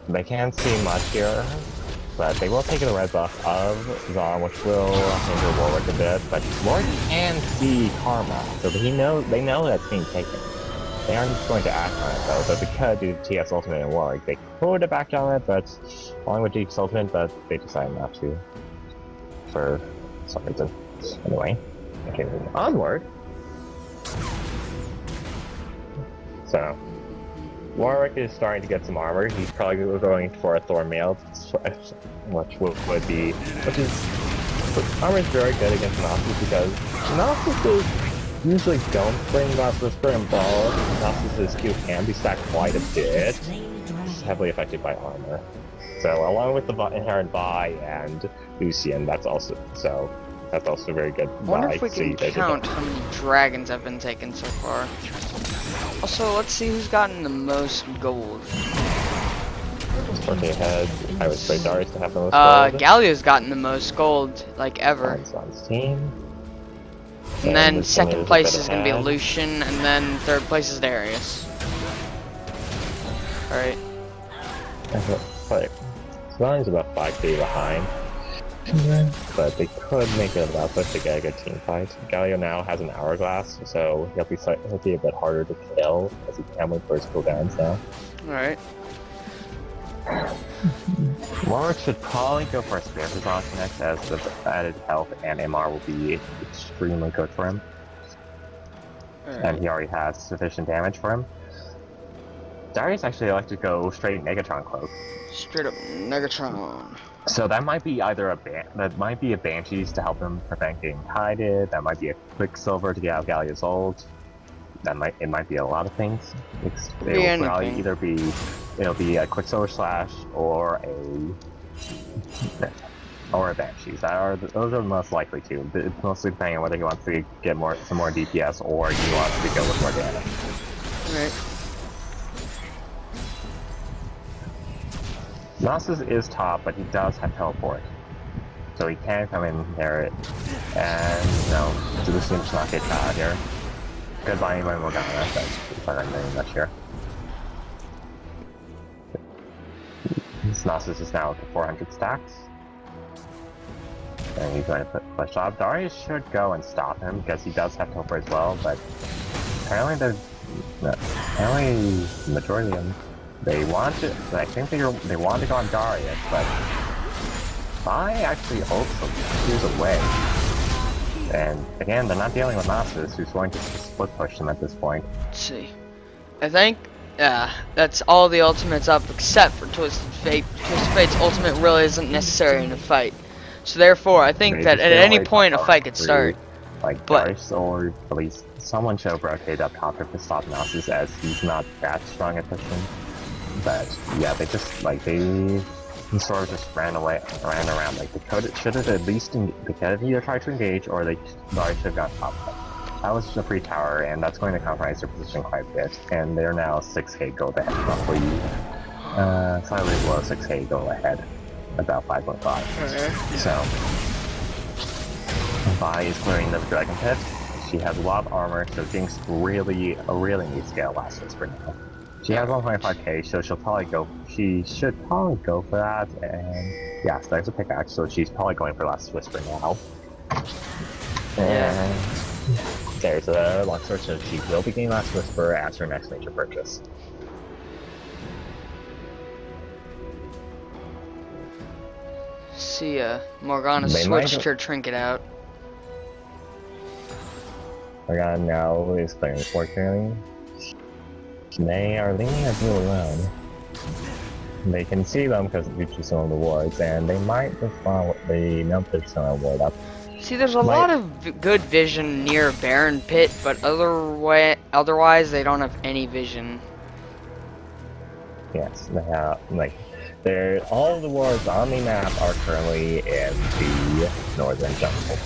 They can't see much here, but they will take the red buff of Zon, which will hinder Warwick a bit. But Warwick can see Karma, so they know that's being taken. They aren't going to act on it though, so they could do TS Ultimate and Warwick. They could have backed on it, but along with TS Ultimate, but they decided not to. For some reason. Anyway, okay, moving onward. So, Warwick is starting to get some armor. He's probably going for a Thorn Mail, which is armor is very good against Nasus because Nasus usually don't bring Whisper and Ball. Nasus' Q can be stacked quite a bit. It's heavily affected by armor. So along with the inherent buy and Lucian, that's also very good. I wonder if we can count how many dragons have been taken so far. Also, let's see who's gotten the most gold. Sporting ahead, I would say Darius to have the most gold. Galio's gotten the most gold, like ever. On his team. And then second place is going to be Lucian, and then third place is Darius. Alright. Smelly's about 5k behind. But they could make it about push to get a good team fight. Galio now has an hourglass, so he'll be a bit harder to kill as he can wait for his cooldowns now. Alright. Warwick should probably go for a Spear Huzzah next, as the added health and MR will be extremely good for him. Right. And he already has sufficient damage for him. Darius actually likes to go straight Negatron Cloak. Straight up Negatron. So that might be either a Banshees to help him prevent getting tided. That might be a Quicksilver to get out Galio's ult. It might be a lot of things. It will probably either be a Quicksilver Slash or a Banshees. Those are the most likely to. It's mostly depending on whether he wants to get some more DPS or he wants to go with more damage. Right. Nasus is top, but he does have teleport. So he can come in there and, Lucian should not get caught here. Goodbye, anybody Morgana, that's probably not very much here. Nasus is now up to 400 stacks. And he's going to push up. Darius should go and stop him, because he does have teleport as well, but apparently the majority of them, I think they want to go on Darius, but Vi actually ults appears away. And again, they're not dealing with Nasus, who's going to split push them at this point. Let's see. I think, yeah, that's all the ultimates up except for Twisted Fate. Twisted Fate's ultimate really isn't necessary in a fight. So therefore, I think that at any point a fight could start. Like But Darce, or at least someone should have rotated up top to stop Nasus, as he's not that strong at pushing. But yeah, they just they sort of just ran around. Like they should have at least they could have either tried to engage, or they should have got top. That was just a free tower, and that's going to compromise their position quite a bit. And they're now 6k gold ahead, roughly slightly below 6k gold ahead, about 5.5. So Vi is clearing the dragon pit. She has a lot of armor, so Jinx really needs to get a last whisper now. She has 1.5k, so she'll probably go. She should probably go for that. And yeah, so there's a pickaxe, so she's probably going for last whisper now. And there's a Luxor, so she will be getting last whisper as her next major purchase. see, Morgana switched her trinket out. Morgana now is clearing fortunately. They are leaning a bit around. They can see them because due to some of the wards, and they might just follow the Memphis ward up. See, there's a lot of good vision near Baron Pit, but otherwise they don't have any vision. Yes, they have, all the wards on the map are currently in the northern jungle.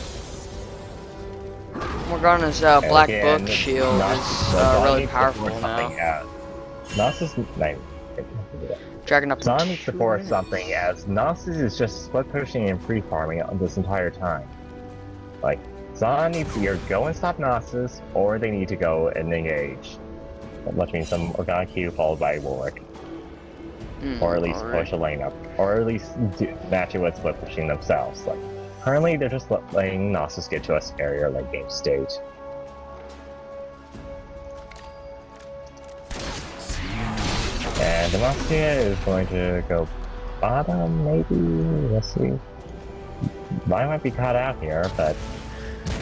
Morgana's Black Book shield is really powerful now. Nasus, Dragging up Zon needs to force something, as Nasus is just split pushing and free farming this entire time. Zon needs to either go and stop Nasus, or they need to go and engage. Which means some Organic Q followed by Warwick. Or at least push a lane up. Or at least match it with split pushing themselves. Currently they're just letting Nasus get to a scarier late game stage. And Demacia is going to go bottom, maybe? Let's see. I might be caught out here, but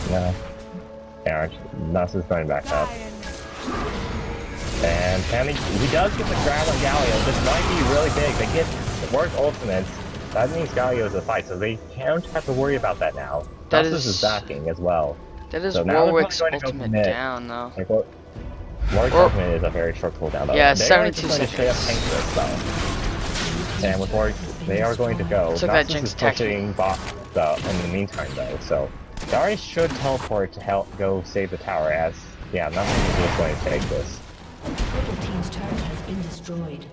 no. Yeah, Nasus is going back up. And he does get the grab on Galio. This might be really big. They get the worst ultimates. That means Galio is a fight, so they don't have to worry about that now. Nasus is backing as well. That is Warwick's ultimate down, though. Warwick's ultimate is a very short cooldown, though. Yeah, 72 seconds. And with Warwick, they are going to go. Nasus is pushing bot in the meantime, though, so Darius should teleport to help go save the tower, as, yeah, nothing is just going to take this. The team's turret has been destroyed.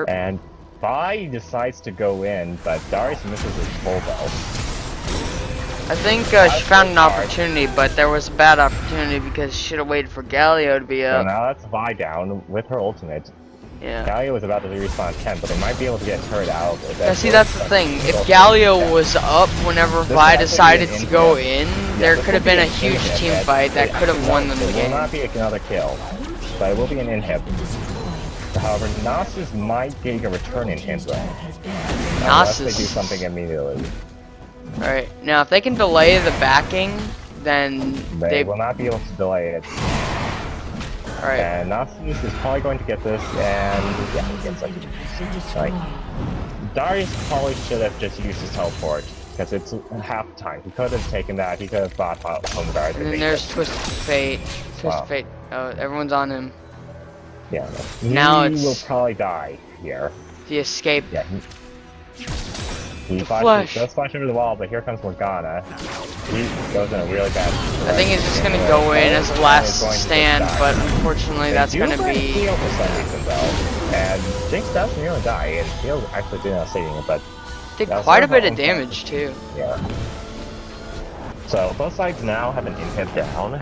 And Vi decides to go in, but Darius misses his full belt. I think she found an opportunity, but there was a bad opportunity because she should have waited for Galio to be up. So now that's Vi down with her ultimate. Yeah. Galio was about to respawn 10, but they might be able to get a turret out of it. Yeah, see, that's the thing. If Galio was up whenever Vi decided to go in, there could have been a huge team fight that could have won them the game. It will not be another kill, but it will be an inhib. However, Nasus might get a return inhib though. Unless they do something immediately. Alright, now if they can delay the backing, then they will not be able to delay it. Alright. And Nasus is probably going to get this, and yeah, he gets it. Darius probably should have just used his teleport, because it's half the time. He could have taken that, he could have bought home guard. And then there's Twisted Fate. Twisted Fate. Oh, everyone's on him. Yeah, now he will probably die here. The escape. Yeah, he does flash over the wall, but here comes Morgana. He goes in a really bad situation. I think he's just gonna go in as a last stand, but unfortunately that's gonna be... Heal for some reason though, and Jinx does nearly die, and Heal actually did not saving it, but... Did quite a bit of damage too. Yeah. So both sides now have an inhib down.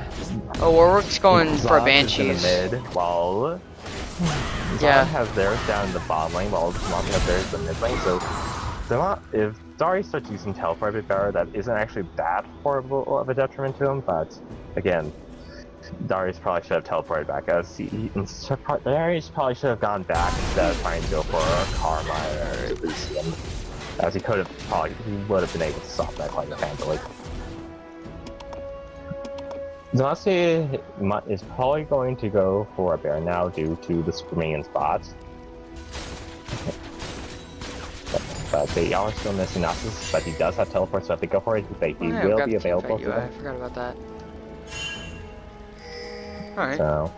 Oh, Warwick's going for Banshees. In the mid, while Zon has theirs down in the bottom lane, while Zon has theirs in the mid lane, so if Darius starts using teleport a bit better, that isn't actually that horrible of a detriment to him, but again, Darius probably should have teleported back, as Darius probably should have gone back instead of trying to go for a Karma or Lucian, as he would have been able to stop that quite handily. Zanasi is probably going to go for a Baron now due to the super minion spot. But they are still missing Nasus, but he does have teleport, so if they go for it, he Oh, yeah, I've will got be the available teamfight for UI. I them. forgot about that. Alright. So,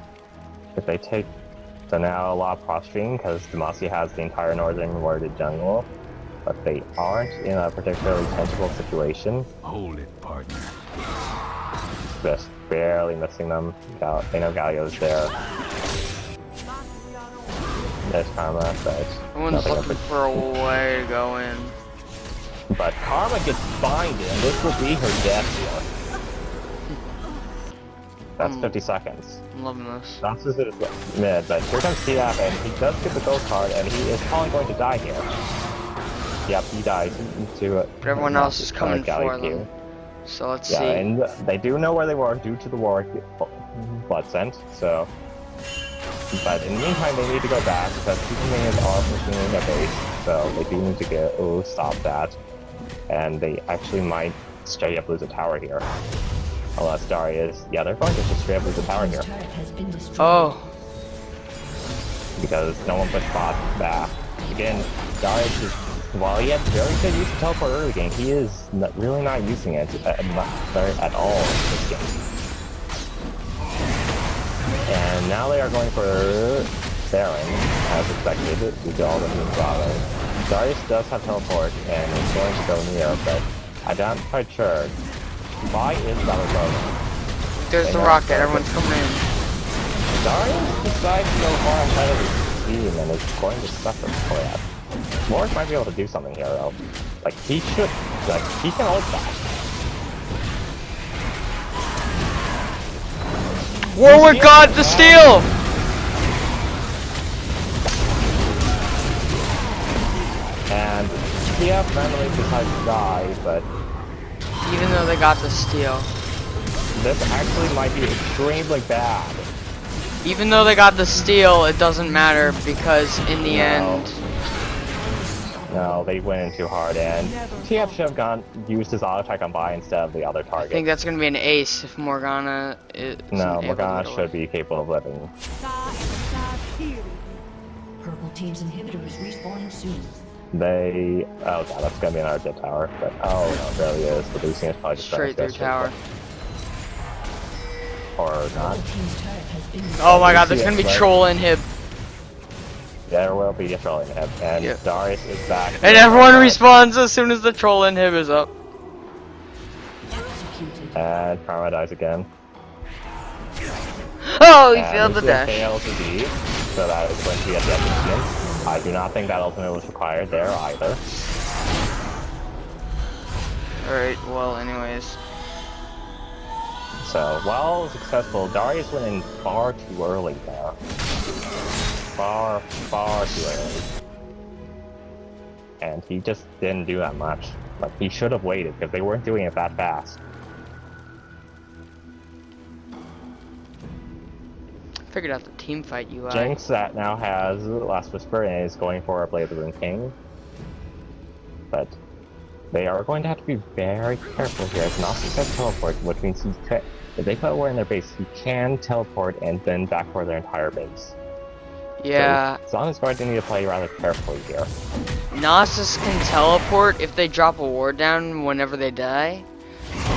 if they take... So now a lot of posturing, because Demacia has the entire northern warded jungle, but they aren't in a particularly sensible situation. Hold it, partner. Just barely missing them. They know Galio's there. There's Karma, but Everyone's nothing looking for a way to go in. But Karma gets binded, and this will be her death here. That's 50 seconds. I'm loving this. Bounces it mid, but here comes TF, and he does get the ghost card, and he is probably going to die here. Yep, he dies to it. But everyone else is coming for them. So let's see. Yeah, and they do know where they were due to the war blood scent, so... But in the meantime, they need to go back, because people minions are pushing in their base, so they do need to stop that. And they actually might straight up lose a tower here. Unless Darius... Yeah, they're going to just straight up lose a tower here. Oh. Because no one pushed bot back. Again, Darius is... While he had very good use of teleport early game, he is really not using it at all in this game. And now they are going for Baron, as expected, due to all the new Valoran. Darius does have teleport, and is going to go near, but I'm not quite sure. Why is Valoran? There's the rocket, everyone's coming in. Darius decides to go far ahead of his team, and is going to suffer for that. Morris might be able to do something here, though. Like, he should... Like, he can ult that. Warwick got the steal! And TF randomly decides to die, but Even though they got the steal. this actually might be extremely bad. Even though they got the steal, it doesn't matter because in the end... No, they went in too hard, and TF should have used his auto attack on buy instead of the other I target. think that's going to be an ace if Morgana is... No, Morgana should be capable of living. Purple team's inhibitor is respawning soon. They... Oh god, that's gonna be another dead tower. But, oh no, it really is. The Lucian is probably just Straight through tower. Or not. Purple team's turret has been Oh my god, there's going to be troll inhib. There will be a troll inhib, and Yep. Darius is back. And everyone respawns as soon as the troll inhib is up. executed. And Karma dies again. Oh, he And failed the Lucian dash. fails to D, so that is going to be a dead Lucian. I do not think that ultimate was required there either. Alright, well, anyways. So, while successful, Darius went in far too early there. Far too early. And he just didn't do that much. Like, he should have waited, because they weren't doing it that fast. Figured out the team fight UI. Jinx that now has Last Whisper and is going for a Blade of the Rune King. But they are going to have to be very careful here. As Nasus has teleport, which means he can, if they put a war in their base, he can teleport and then back for their entire base. Yeah, So Zon is going to need to play rather carefully here. Nasus can teleport if they drop a ward down whenever they die.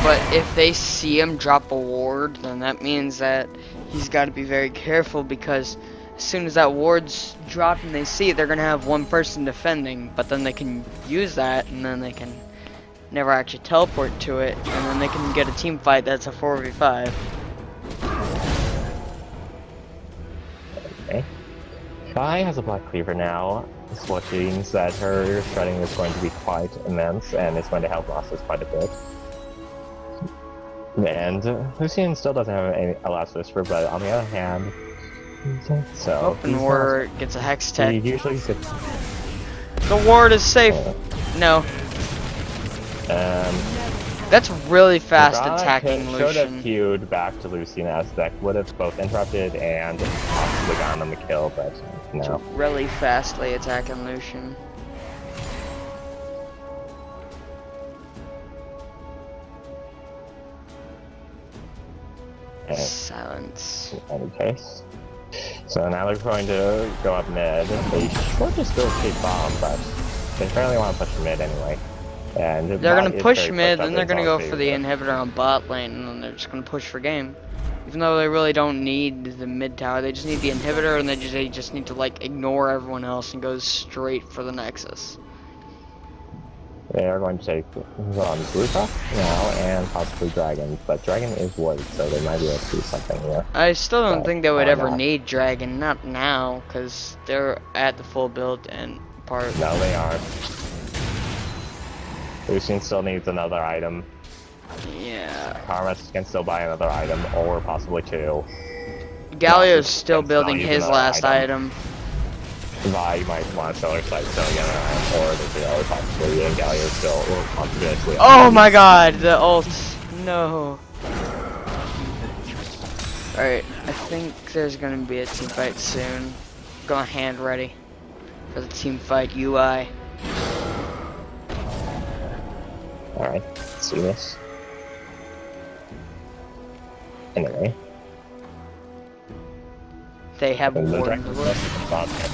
But if they see him drop a ward, then that means that he's got to be very careful because as soon as that ward's dropped and they see it, they're going to have one person defending. But then they can use that and then they can never actually teleport to it. And then they can get a team fight that's a 4v5. Okay. Shy has a Black Cleaver now, which means that her shredding is going to be quite immense and it's going to help Nasus quite a bit. And Lucian still doesn't have a Last Whisper, but on the other hand, so Open ward gets a he Hextech. usually gets. The ward is safe. No. That's really fast attacking Should have Lucian. queued back to Lucian as that would have both interrupted and possibly gotten them the kill, but no. Really fastly attacking Lucian. And Silence. in any case. So now they're going to go up mid. They should just go take bomb, but they apparently want to push mid anyway. And They're gonna bot is push very mid, pushed then up they're in gonna Zong's go for the favor. inhibitor on bot lane, and then they're just gonna push for game. Even though they really don't need the mid tower, they just need the inhibitor, and they just need to like ignore everyone else and go straight for the nexus. They are going to take Zong's blue top now and possibly Dragon, but Dragon is wood, so they might be able to do something here. I still don't But think they would why ever not? need Dragon, not now, because they're at the full build and part. No, they aren't. Lucian still needs another item. Yeah. Karmas can still buy another item, or possibly two. Galio's Noxus still can still building use his another last item. Vi might want to sell her site selling another item, or they could always possibly, and Galio still, or possibly. Oh my god, the ult. No. Alright, I think there's gonna be a team fight soon. Gonna hand ready for the team fight UI. Alright, let's see this. Anyway. They have And the ward. Dragon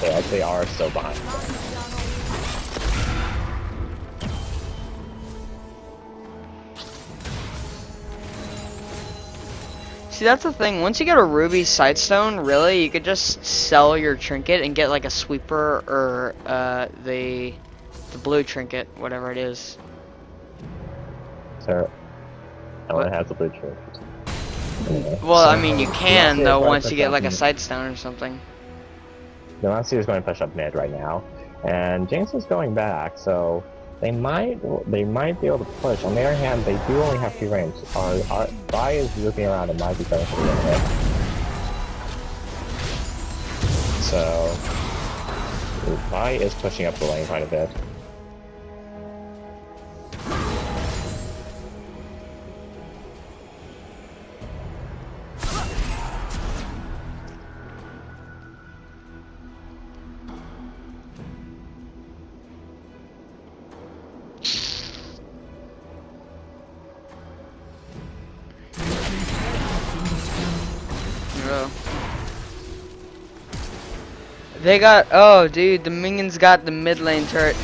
they actually are still behind. See, that's the thing. Once you get a ruby sightstone, really, you could just sell your trinket and get like a sweeper or the blue trinket, whatever it is. So, no one has a blue trinket. Anyway, Well, I so- mean, you can Demacia though is going once to you get push like a up sightstone or something. Demacia is going to push up mid right now, and Jinx is going back, so they might be able to push. On the other hand, they do only have 2 range. Vi is looking around and might be going for the hit. So Vi is pushing up the lane quite a bit. Oh. They got, oh dude, the minions got the mid lane turret.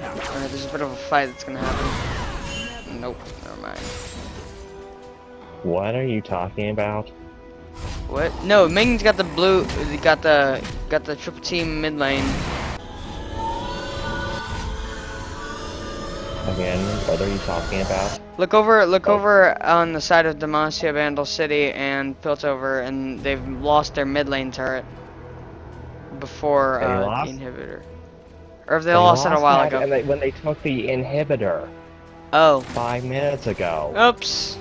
Alright, there's a bit of a fight that's gonna happen. Nope, never mind. What are you talking about? What? No, minions got the blue, got the triple team mid lane. Again, what are you talking about? Look over on the side of Demacia, Vandal City, and Piltover, and they've lost their mid lane turret before They the lost? inhibitor. Or if they lost it a while that, ago. and when they took the inhibitor Oh. 5 minutes ago. Oops.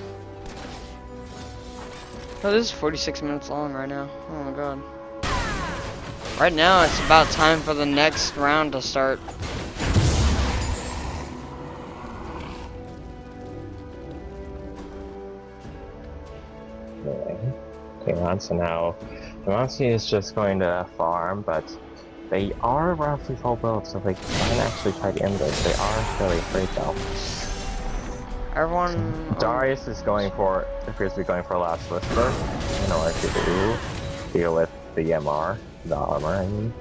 Oh, this is 46 minutes long right now. Oh my god. Right now, it's about time for the next round to start. Okay, on, so now Demacia is just going to farm, but they are roughly full build, so they can actually try to end this. They are fairly afraid though. Everyone. Darius is going for, appears to be going for a last whisper in order to deal with the MR, the armor, I mean.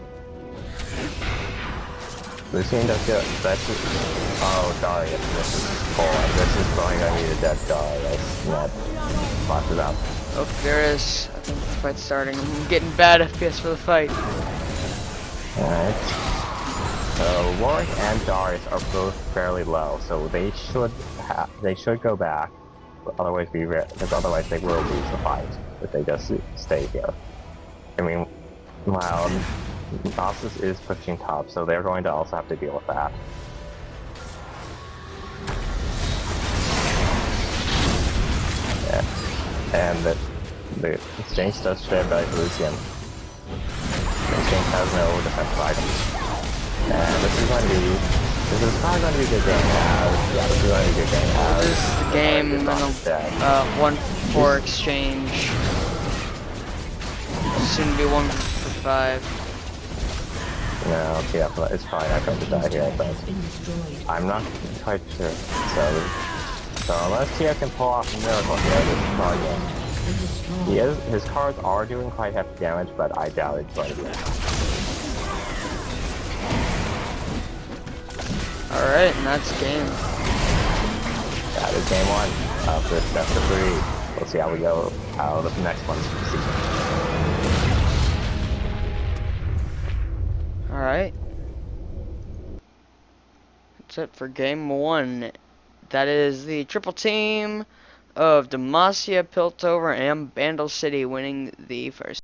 Lucian does get, that's just, oh, Darius, this is full, and this is going to be a dead Darius, not locked it up. Oh, there is. I think the fight's starting. I'm getting bad FPS for the fight. Alright. So Warwick and Darius are both fairly low, so they should go back. Otherwise, because otherwise they will lose the fight if they just stay here. I mean, while Nasus is pushing top, so they're going to also have to deal with that. Yeah. And the exchange does share by Lucian. The exchange has no defensive items. And this is probably going to be a good game. Yeah, this is going to be a good game. This is the game, and then 1-4 exchange. Soon to be 1-5. No, yeah, but it's probably not going to die here, but I'm not quite sure. So unless Tia can pull off a miracle here, this is probably good. been destroyed. His cards are doing quite hefty damage, but I doubt it's going to be enough. Alright, and that's game. That is game one of this best of three. We'll see how we go out of the next one's season. Alright. That's it for game one. That is the triple team of Demacia, Piltover, and Bandle City winning the first.